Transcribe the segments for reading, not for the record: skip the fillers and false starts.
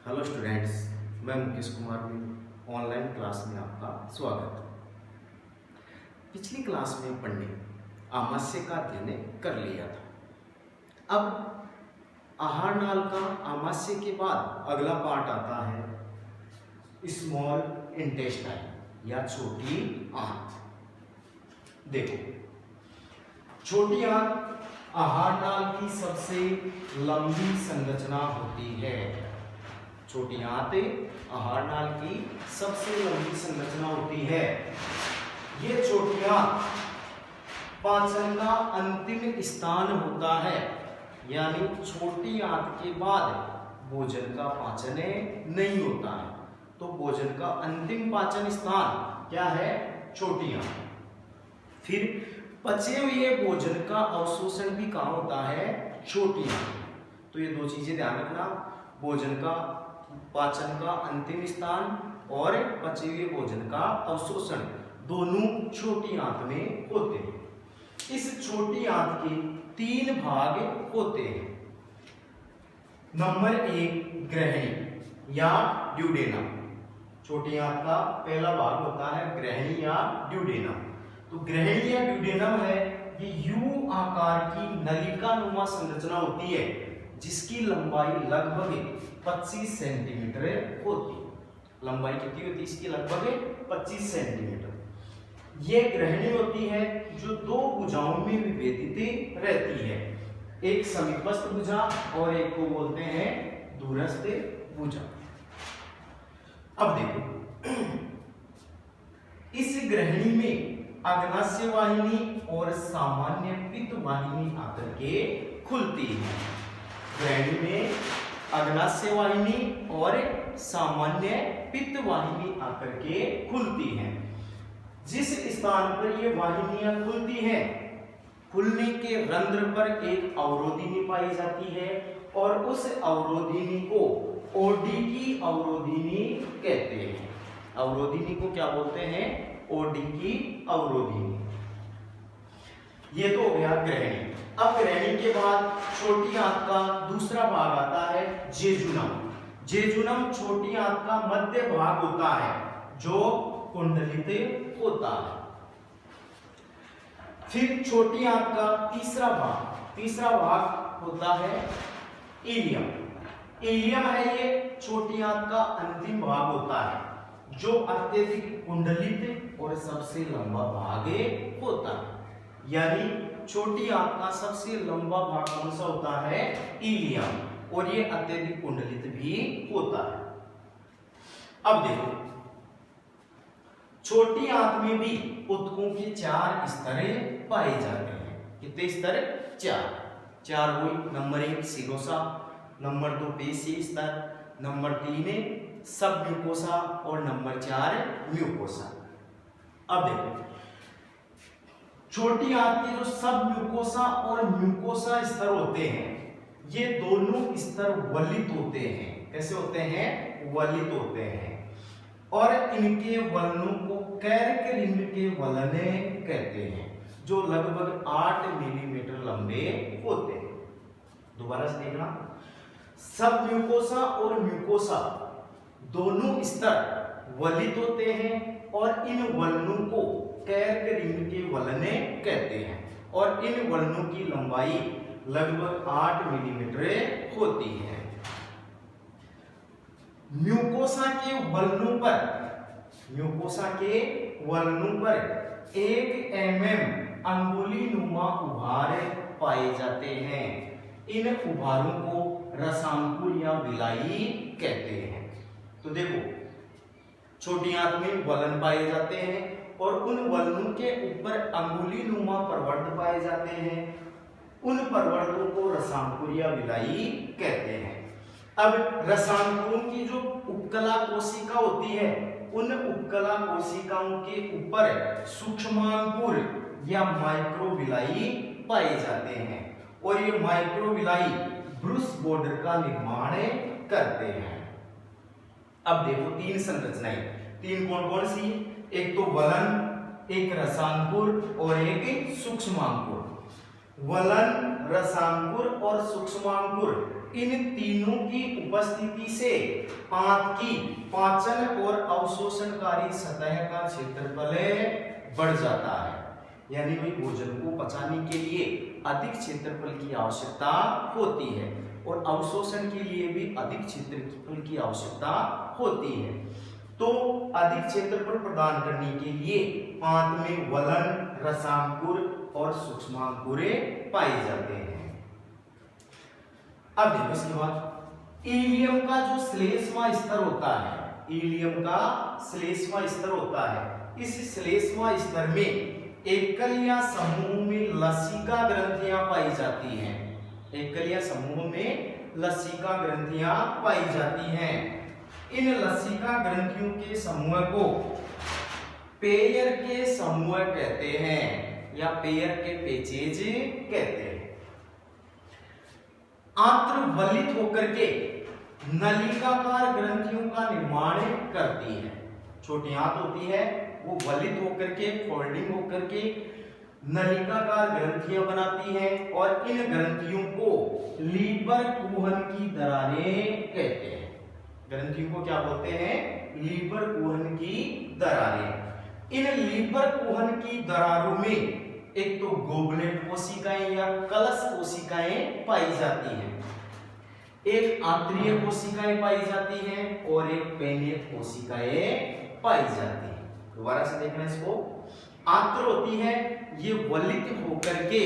Hello students, मैं मुकेश कुमार भी online class में आपका स्वागत है। पिछली क्लास में अपन ने आमाशय का अध्ययन कर लिया था। अब आहार नाल का आमाशय के बाद अगला पार्ट आता है स्मॉल इंटेस्टाइन या छोटी आंत। देखो, छोटी आंत आहार नाल की सबसे लंबी संरचना होती है। छोटी आंत आहार नाल की सबसे लंबी संरचना होती है। ये छोटी आंत पाचन का अंतिम स्थान होता है, यानी छोटी आंत के बाद भोजन का पाचन नहीं होता है। तो भोजन का अंतिम पाचन स्थान क्या है? छोटी आंत। फिर पचे हुए भोजन का अवशोषण भी कहाँ होता है? छोटी आंत। तो ये दो चीजें ध्यान रखना, भोजन का पाचन का अंतिम स्थान और पचे हुए भोजन का अवशोषण दोनों छोटी आंत में होते हैं। इस छोटी आंत के 3 भाग होते हैं। नंबर 1 ग्रहणी या ड्यूडेनम। छोटी आंत का पहला भाग होता है ग्रहणी या ड्यूडेनम। तो ग्रहणी या ड्यूडेनम है, ये यू आकार की नलिकानुमा संरचना होती है जिसकी लंबाई लगभग 25 सेंटीमीटर होती है। लंबाई कितनी होती है इसकी? लगभग 25 सेंटीमीटर। यह ग्रहणी होती है जो 2 भुजाओं में विभेदित रहती है, एक समीपस्थ भुजा और एक को बोलते हैं दूरस्थ भुजा। अब देखो, इस ग्रहणी में अग्नाशय वाहिनी और सामान्य पित्त वाहिनी आकर के खुलती है। ग्रहणी में अग्नाशय वाहिनी और सामान्य पित्त वाहिनी आकर के खुलती हैं। जिस स्थान पर ये वाहिनियां खुलती हैं, खुलने के रंध्र पर एक अवरोधिनी पाई जाती है और उस अवरोधिनी को ओडी की अवरोधिनी कहते हैं। अवरोधिनी को क्या बोलते हैं? ओडी की अवरोधिनी। ये तो हो गया ग्रहणी। अब ग्रहणी के बाद छोटी आंत का दूसरा भाग आता है जेजुनम। जेजुनम छोटी आंत का मध्य भाग होता है जो कुंडलित होता है। फिर छोटी आंत का तीसरा भाग होता है इलियम। इलियम है ये छोटी आंत का अंतिम भाग होता है जो अत्यधिक कुंडलित और सबसे लंबा भाग होता है। यानी छोटी आंत का सबसे लंबा भाग कौन सा होता है? इलियम, और ये अत्यधिक कुंडलित भी होता है। अब देखो, छोटी आंत में भी ऊतकों के 4 स्तर पाए जाते हैं। कितने स्तर? 4 हुई। नंबर 1 सिरोसा, नंबर 2 पेशीय स्तर, नंबर 3 सब म्यूकोसा और नंबर 4 म्यूकोसा। अब देखो, छोटी आंत के जो सब म्यूकोसा और म्यूकोसा स्तर होते हैं, ये दोनों स्तर वलित होते हैं। कैसे होते हैं? वलित होते हैं। और इनके वलनों को कैरक रिंग के वलन कहते हैं, जो लगभग 8 मिलीमीटर लंबे होते हैं। दोबारा से देखना, सब म्यूकोसा और म्यूकोसा दोनों स्तर वलित होते हैं और इन वलनों को कैरक रिंग के वलने कहते हैं और इन वलनों की लंबाई लगभग 8 मिलीमीटर होती है। म्यूकोसा के वलनों पर 1 mm अंगुली नुमा उभार पाए जाते हैं। इन उभारों को रसांकुर या विलाई कहते हैं। तो देखो, छोटी आंत में वलन पाए जाते हैं और उन वलनों के ऊपर अंगुली नुमा प्रवर्ध पाए जाते हैं। उन प्रवर्धों को रसांकुर या विलाई कहते हैं। अब रसांकुरों की जो उपकला कोशिका होती है, उन उपकला कोशिकाओं के ऊपर सूक्ष्मांकुर या माइक्रोविलाई पाए जाते हैं और ये माइक्रोविलाई ब्रूस बॉर्डर का निर्माण करते हैं। अब देखो, 3 संरचनाएं, 3 कौन कौन सी? एक तो वलन, एक रसांकुर और एक सूक्ष्मांकुर। वलन, रसांकुर और सूक्ष्म सूक्ष्मांकुर, इन तीनों की उपस्थिति से आंत की पाचन और अवशोषणकारी सतह का क्षेत्रफल बढ़ जाता है। यानी भाई भोजन को पचाने के लिए अधिक क्षेत्रफल की आवश्यकता होती है और अवशोषण के लिए भी अधिक क्षेत्रफल की आवश्यकता होती है। तो अधिक क्षेत्रफल प्रदान करने के लिए आंत में वलन, रसांकुर और सूक्ष्मांकुर पाए जाते हैं। अब देखो इसके बाद इलियम का जो श्लेष्मा स्तर होता है, इलियम का श्लेष्मा स्तर होता है, इस श्लेष्मा स्तर में एकल या समूह में लसिका ग्रंथियां पाई जाती हैं। एकल या समूह में लसिका ग्रंथियां पाई जाती हैं। इन लसिका ग्रंथियों के समूह को पेयर के समूह कहते हैं या पेयर के पेचेज कहते हैं। आंत्र वलित होकर के नलिकाकार ग्रंथियों का निर्माण करती है। छोटी आंत होती है, वो वलित होकर के, फोल्डिंग होकर के नलिकाकार ग्रंथियां बनाती हैं और इन ग्रंथियों को लीवर कुहन की दरारें कहते हैं। ग्रंथियों को क्या बोलते हैं? लीवर कुहन की दरारें। इन लीवर कुहन की दरारों में एक तो गोबलेट कोशिकाएं या कलश कोशिकाएं पाई जाती हैं, एक आंतरीय कोशिकाएं पाई जाती हैं और एक पेनेट कोशिकाएं पाई जाती हैं। दोबारा से देखना इसको। आंत्र होती है, ये वलित होकर के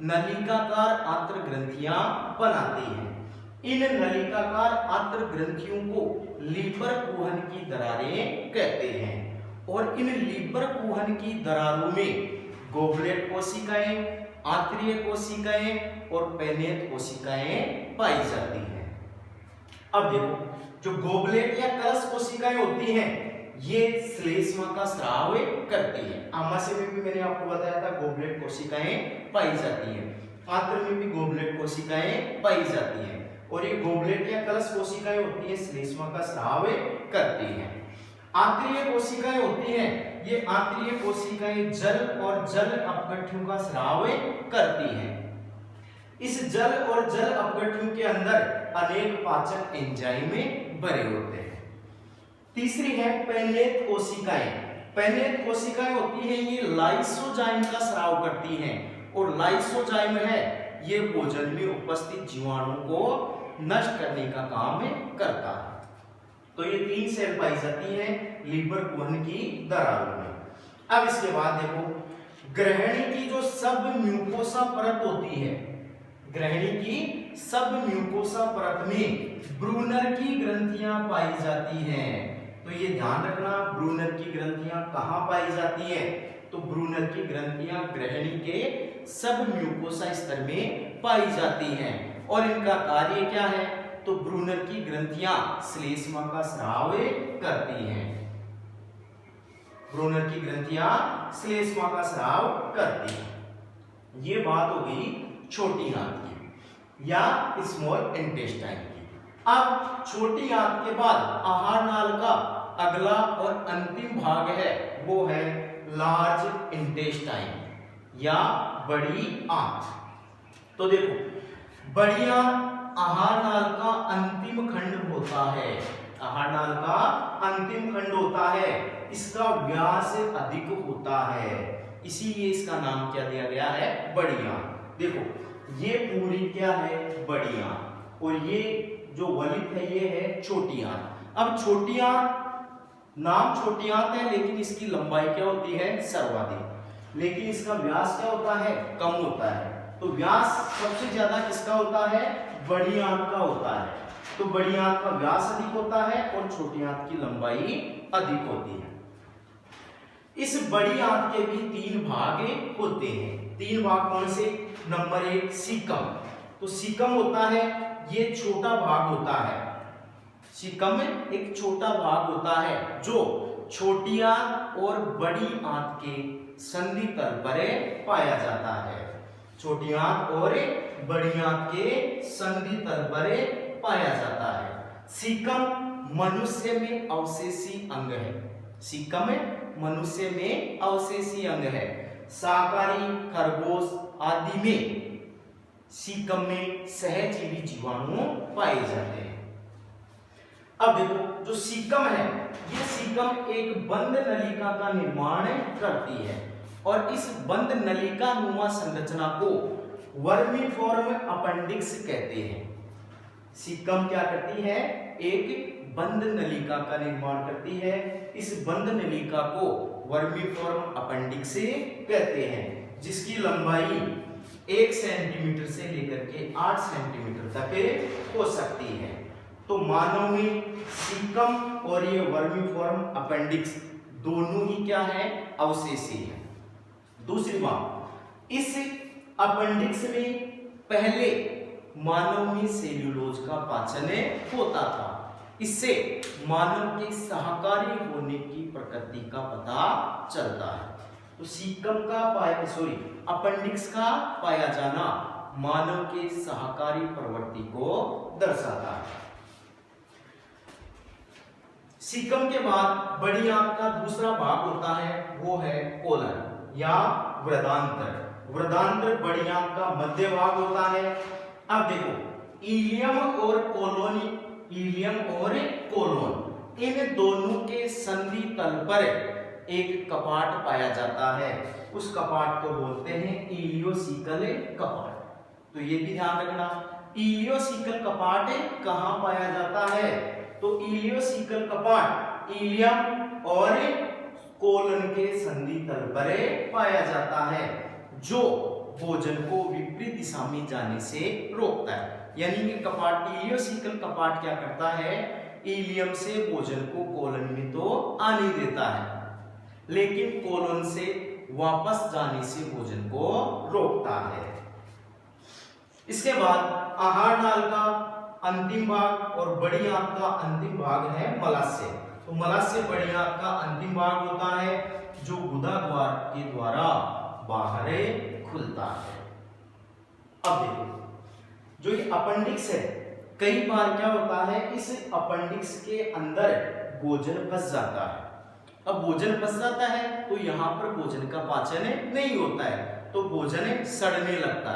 नलिकाकार आंत्र ग्रंथियां बनाती हैं। इन नलिकाकार आंत्र ग्रंथियों को लीवर कुहन की दरारें कहते हैं और इन लीवर कुहन की दरारों में गोबलेट कोशिकाएं, आंतरीय कोशिकाएं और पेनेट कोशिकाएं पाई जाती हैं। अब देखो, जो गोबलेट या कलश कोशिकाएं होती हैं, ये श्लेष्मा का स्राव करती है। आमाशय में भी मैंने आपको बताया था गोबलेट कोशिकाएं पाई जाती हैं, आंत्र में भी गोबलेट कोशिकाएं पाई जाती हैं और ये गोबलेट या कलश कोशिकाएं होती हैं, श्लेष्मा का स्राव करती हैं। आंतरीय कोशिकाएं होती हैं, ये आंतरीय कोशिकाएं जल और जल अपघट्यों का स्राव करती हैं। इस जल और जल अपघट्यों के अंदर अनेक पाचन एंजाइम भरे होते हैं। तीसरी है पेनेट कोशिकाएं। पेनेट कोशिकाएं होती हैं, ये लाइसोजाइम का स्राव करती हैं और लाइसोजाइम है, ये भोजन में उपस्थित जीवाणु को नष्ट करने का काम करता है। तो ये तीन सेल पाई जाती हैं लीवर कुहन की दरारों में। अब इसके बाद देखो, ग्रहणी की जो सब म्यूकोसा परत होती है, ग्रहणी की सब म्यूकोसा परत में ब्रूनर की ग्रंथियां पाई जाती हैं। तो ये ध्यान रखना, ब्रूनर की ग्रंथियां कहां पाई जाती हैं? तो ब्रूनर की ग्रंथियां ग्रहणी के सब म्यूकोसा स्तर में पाई जाती हैं और इनका कार्य क्या है? तो ब्रूनर की ग्रंथियां श्लेष्मा का स्राव करती हैं। ब्रूनर की ग्रंथियां श्लेष्मा का स्राव करती हैं। ये बात हो गई छोटी आंत की या स्मॉल इंटेस्टाइन की। अब छोटी आंत के बाद आहार नाल का अगला और अंतिम भाग है, वो है लार्ज इंटेस्टाइन या बड़ी आंत। तो देखो, बड़ी आंत आहार नाल का अंतिम खंड होता है। आहार नाल का अंतिम खंड होता है, इसका व्यास अधिक होता है, इसीलिए इसका नाम क्या दिया गया है? बड़ी आंत। देखो, ये पूरी क्या है? बड़ी आंत और ये जो वलित है ये है छोटी आंत। अब छोटी आंत, नाम छोटी आंत है लेकिन इसकी लंबाई क्या होती है? सर्वाधिक। लेकिन इसका व्यास क्या होता है? कम होता है। तो व्यास सबसे ज्यादा किसका होता है? बड़ी आंत का होता है। तो बड़ी आंत का व्यास अधिक होता है और छोटी आंत की लंबाई अधिक होती है। इस बड़ी आंत के भी तीन भाग होते हैं। तीन भाग कौन से? Number 1 caecum. तो सीकम होता है, ये छोटा भाग होता है। सीकम एक छोटा भाग होता है जो छोटी आंत और बड़ी आंत के संधि तल पर पाया जाता है। छोटी आंत और बड़ी आंत के संधि तल पर पाया जाता है। सीकम मनुष्य में अवशेषी अंग है। सीकम मनुष्य में अवशेषी अंग है। शाकाहारी, खरगोश आदि में सीकम में सहजीवी जीवाणु पाए जाते हैं। अब देखो जो सीकम है, ये सीकम एक बंद नलिका का निर्माण करती है और इस बंद नलिका नुमा संरचना को वर्मीफॉर्म अपेंडिक्स कहते हैं। सीकम क्या करती है? एक बंद नलिका का निर्माण करती है। इस बंद नलिका को वर्मीफॉर्म अपेंडिक्स कहते हैं, जिसकी लंबाई 1 सेंटीमीटर से लेकर के 8 सेंटीमीटर तक हो सकती है। तो मानव में सीकम और ये वर्मीफॉर्म अपेंडिक्स दोनों ही क्या है? अवशेषी है। दूसरी बात, इस अपेंडिक्स में पहले मानव में सेल्यूलोज का पाचन होता था। इससे मानव के सहकारी होने की प्रकृति का पता चलता है। तो सीकम का अपेंडिक्स का पाया जाना मानव के सहकारी प्रवृत्ति को दर्शाता है। सीकम के बाद बड़ी आंत का दूसरा भाग होता है, वो है कोलन या वृदांत्र। वृदांत्र बड़ी आंत का मध्य भाग होता है। अब देखो, इलियम और कोलोन इन दोनों के संधि तल पर एक कपाट पाया जाता है। उस कपाट को बोलते हैं इलियोसिकल कपाट। तो ये भी ध्यान रखना, इलियोसिकल कपाट कहाँ पाया जाता है? तो इलियोसिकल कपाट इलियम और कोलन के संधि तल पर पाया जाता है, जो भोजन को विपरीत दिशा में जाने से रोकता है। यानी कि कपाट, इलियोसिकल कपाट क्या करता है? इलियम से भोजन को कोलन में तो आने देता है, लेकिन कोलन से वापस जाने से भोजन को रोकता है। इसके बाद आहार नाल का अंतिम भाग और बड़ी आंत का अंतिम भाग है मलाशय। तो मलाशय बड़ी आंत का अंतिम भाग होता है, जो गुदा द्वार के द्वारा बाहर खुलता है। अब देखो, जो ये अपेंडिक्स है, कई बार क्या होता है, इस अपेंडिक्स के अंदर भोजन फंस जाता है। अब भोजन फंस जाता है तो यहाँ पर भोजन का पाचन नहीं होता है, तो भोजन सड़ने लगता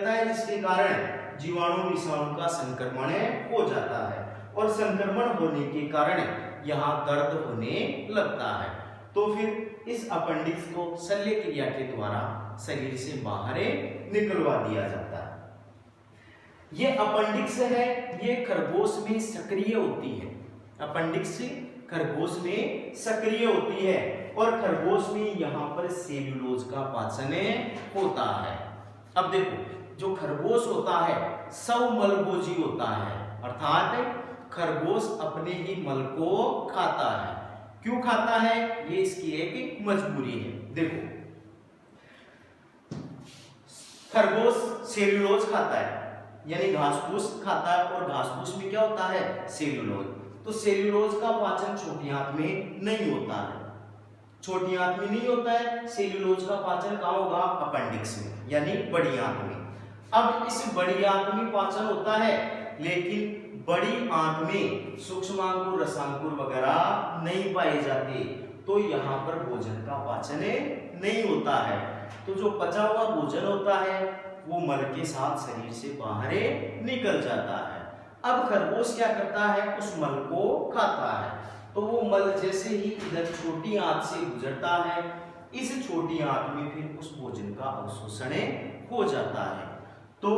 है, जिसके कारण जीवाणु विषाणु का संक्रमण हो जाता है और संक्रमण होने के कारण यहाँ दर्द होने लगता है। तो फिर इस अपेंडिक्स को शल्य क्रिया के द्वारा शरीर से बाहर निकलवा दिया जाता है। ये अपेंडिक्स है, ये खरगोश में सक्रिय होती है। अपेंडिक्स खरगोश में सक्रिय होती है और खरगोश में यहाँ पर सेल्यूलोज का पाचन होता है। अब देखो, जो खरगोश होता है स्वमलभोजी होता है, अर्थात खरगोश अपने ही मल को खाता है। क्यों खाता है? ये इसकी एक मजबूरी है। देखो, खरगोश सेल्यूलोज खाता है, यानी घास फूस खाता है, और घास फूस में क्या होता है? सेल्यूलोज। तो सेल्यूलोज का पाचन छोटी आंत में नहीं होता है, छोटी आंत में नहीं होता है। सेल्यूलोज का पाचन कहाँ होगा? अपेंडिक्स में, यानी बड़ी आंत में। अब इस बड़ी आंत में पाचन होता है, लेकिन बड़ी आंत में सूक्ष्मांकुर, रसांकुर वगैरह नहीं पाए जाते, तो यहाँ पर भोजन का पाचन नहीं होता है। तो जो पचा हुआ भोजन होता है वो मल के साथ शरीर से बाहर निकल जाता है। अब खरगोश क्या करता है? उस मल को खाता है। तो वो मल जैसे ही इधर छोटी आंत से गुजरता है, इस छोटी आंत में फिर उस भोजन का अवशोषण हो जाता है। तो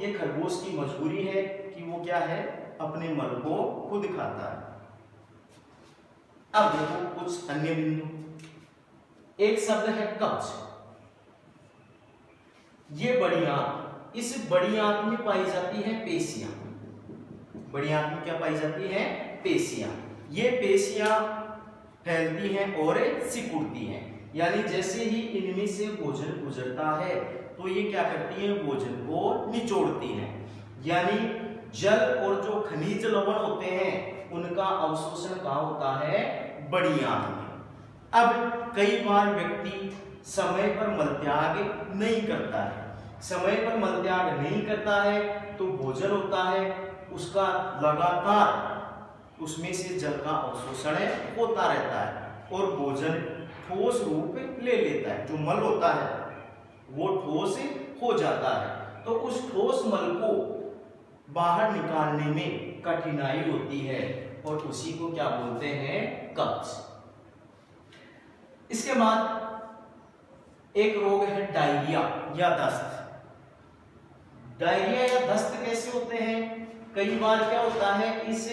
ये खरगोश की मजबूरी है कि वो क्या है? अपने मल को खुद खाता है। अब देखो कुछ अन्य बिंदु। एक शब्द है कब्ज। ये बड़ी आंत, इस बड़ी आंत में पाई जाती है पेशियां। बड़ी आंत में क्या पाई जाती है? पेशियां। ये पेशियां फैलती हैं और सिकुड़ती हैं, यानी जैसे ही इनमें से भोजन गुजरता है तो ये क्या करती है? भोजन को निचोड़ती हैं। यानी जल और जो खनिज लवण होते हैं उनका अवशोषण कहाँ होता है? बड़ी आंत में। अब कई बार व्यक्ति समय पर मलत्याग नहीं करता है, समय पर मलत्याग नहीं करता है तो भोजन होता है उसका लगातार उसमें से जल का अवशोषण होता रहता है और भोजन ठोस रूप ले लेता है। जो मल होता है वो ठोस हो जाता है। तो उस ठोस मल को बाहर निकालने में कठिनाई होती है और उसी को क्या बोलते हैं, कब्ज। इसके बाद एक रोग है डायरिया या दस्त। डायरिया या दस्त कैसे होते हैं? कई बार क्या होता है, इस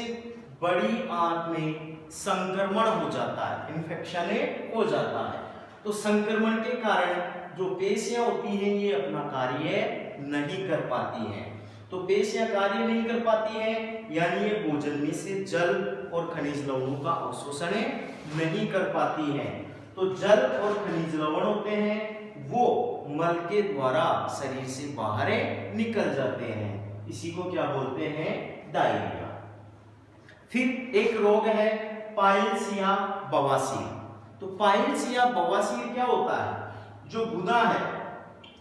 बड़ी आंत में संक्रमण हो जाता है, इन्फेक्शन हो जाता है। तो संक्रमण के कारण जो पेशियां होती हैं ये अपना कार्य नहीं कर पाती हैं। तो पेशियां कार्य नहीं कर पाती हैं यानी ये भोजन में से जल और खनिज लवणों का अवशोषण नहीं कर पाती हैं। तो जल और खनिज लवण होते हैं वो मल के द्वारा शरीर से बाहर निकल जाते हैं, इसी को क्या बोलते हैं, डायरिया। फिर एक रोग है पाइल्स या बवासीर। तो पाइल्स या बवासीर क्या होता है? जो गुदा है,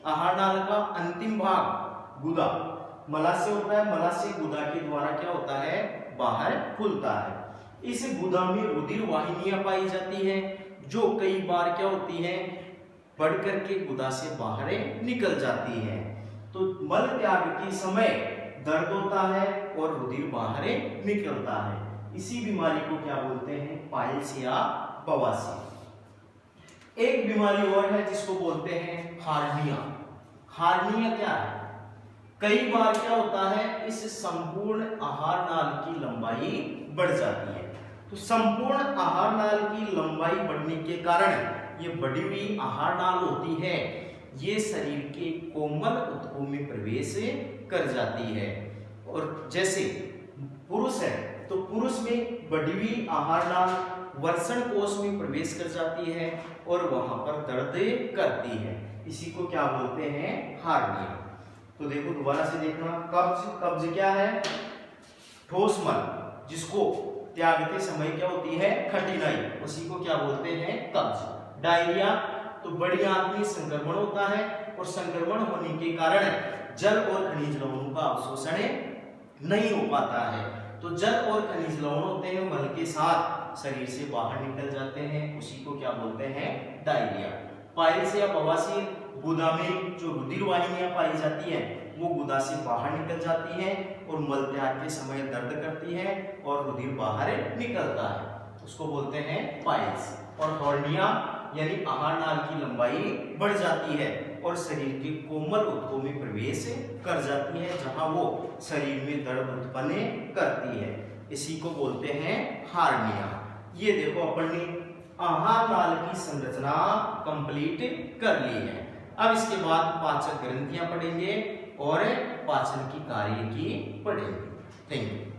आहार नाल का अंतिम भाग गुदा, मलाशय होता है, मलाशय गुदा के द्वारा क्या होता है, बाहर खुलता है। इस गुदा में रुधिर वाहिनियां पाई जाती हैं जो कई बार क्या होती हैं, बढ़ करके गुदा से बाहर निकल जाती है। तो मल त्याग के समय दर्द होता है और रुधिर बाहर निकलता है। इसी बीमारी को क्या बोलते हैं, पाइल्स या बवासीर। एक बीमारी और है जिसको बोलते हैं हार्निया। हार्निया क्या है? कई बार क्या होता है, इस संपूर्ण आहार नाल की लंबाई बढ़ जाती है। तो संपूर्ण आहार नाल की लंबाई बढ़ने के कारण ये बढ़ी हुई आहार नाल होती है, ये शरीर के कोमल ऊतकों में प्रवेश कर जाती है। और जैसे पुरुष है तो पुरुष में बढ़ी हुई आहार नाल वर्षण कोश में प्रवेश कर जाती है और वहां पर दर्द करती है, इसी को क्या बोलते हैं, हार्निया। तो देखो दोबारा से देखना, कब्ज, कब्ज क्या है, ठोस मल जिसको त्यागते समय क्या होती है, कठिनाई, उसी को क्या बोलते हैं, कब्ज। डायरिया तो बड़ी आंत में संक्रमण होता है और संक्रमण होने के कारण जल और खनिज लवणों का अवशोषण नहीं हो पाता है। तो जल और खनिज लवण होते हैं मल के साथ शरीर से बाहर निकल जाते हैं, उसी को क्या बोलते हैं, डायरिया। पाइल्स या बवासीर, गुदा में जो रुधिर वाहिनियां पाई जाती हैं वो गुदा से बाहर निकल जाती हैं और मल त्याग के समय दर्द करती है और रुधिर बाहर निकलता है, उसको बोलते हैं पाइल्स। और हार्निया यानी आहार नाल की लंबाई बढ़ जाती है और शरीर के कोमल ऊतकों में प्रवेश कर जाती है जहां वो शरीर में दर्द उत्पन्न करती है, इसी को बोलते हैं हार्निया। ये देखो अपन ने आहार नाल की संरचना कंप्लीट कर ली है। अब इसके बाद पाचक ग्रंथियां पढ़ेंगे और पाचन की कार्य की पढ़ेंगे। Thank you.